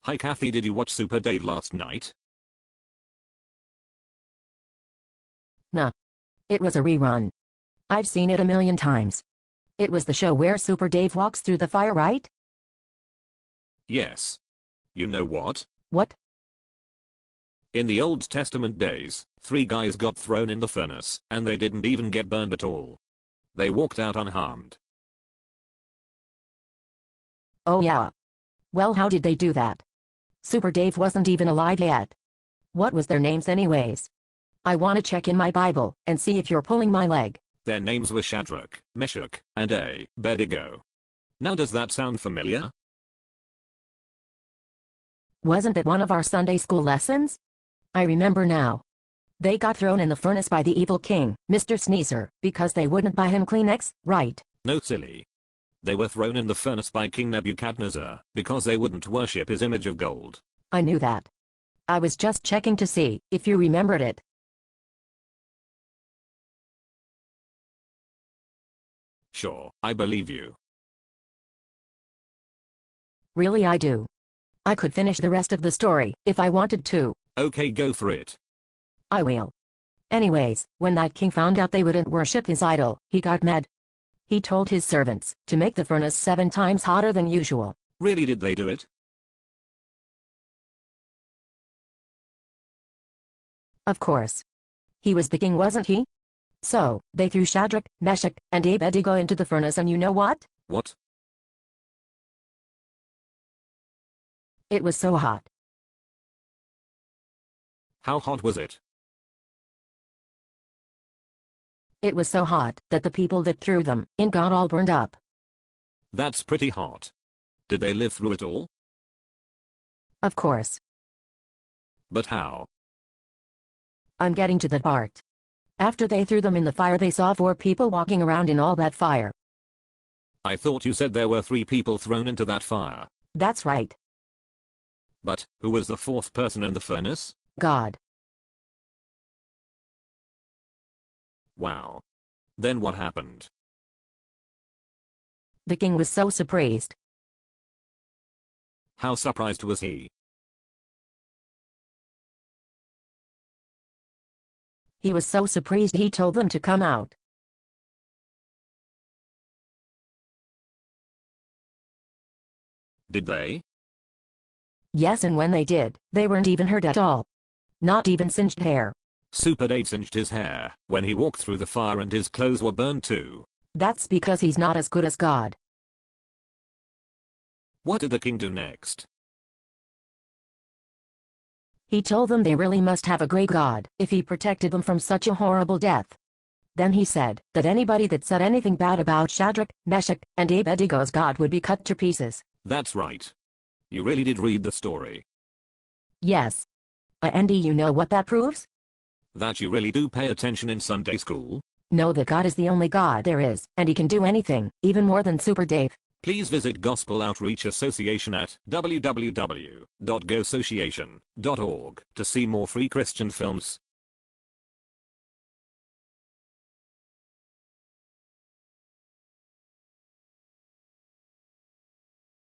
Hi Kathy, did you watch Super Dave last night? Nah. It was a rerun. I've seen it a million times. It was the show where Super Dave walks through the fire, right? Yes. You know what? What? In the Old Testament days, 3 guys got thrown in the furnace, and they didn't even get burned at all. They walked out unharmed. Oh yeah. Well, how did they do that? Super Dave wasn't even alive yet. What was their names anyways? I wanna check in my Bible and see if you're pulling my leg. Their names were Shadrach, Meshach, and Abednego. Now does that sound familiar? Wasn't it one of our Sunday school lessons? I remember now. They got thrown in the furnace by the evil king, Mr. Sneezer, because they wouldn't buy him Kleenex, right? No, silly. They were thrown in the furnace by King Nebuchadnezzar because they wouldn't worship his image of gold. I knew that. I was just checking to see if you remembered it. Sure, I believe you. Really, I do. I could finish the rest of the story if I wanted to. Okay, go for it. I will. Anyways, when that king found out they wouldn't worship his idol, he got mad. He told his servants to make the furnace 7 times hotter than usual. Really, did they do it? Of course. He was the king, wasn't he? So, they threw Shadrach, Meshach, and Abednego into the furnace, and you know what? What? It was so hot. How hot was it? It was so hot that the people that threw them in got all burned up. That's pretty hot. Did they live through it all? Of course. But how? I'm getting to the part. After they threw them in the fire, they saw 4 people walking around in all that fire. I thought you said there were 3 people thrown into that fire. That's right. But, who was the 4th person in the furnace? God. Wow. Then what happened? The king was so surprised. How surprised was he? He was so surprised he told them to come out. Did they? Yes, and when they did, they weren't even hurt at all. Not even singed hair. Super Dave singed his hair when he walked through the fire, and his clothes were burned too. That's because he's not as good as God. What did the king do next? He told them they really must have a great God if he protected them from such a horrible death. Then he said that anybody that said anything bad about Shadrach, Meshach, and Abednego's God would be cut to pieces. That's right. You really did read the story. Yes. Andy, you know what that proves? That you really do pay attention in Sunday school? Know that God is the only God there is, and he can do anything, even more than Super Dave. Please visit Gospel Outreach Association at www.goassociation.org to see more free Christian films.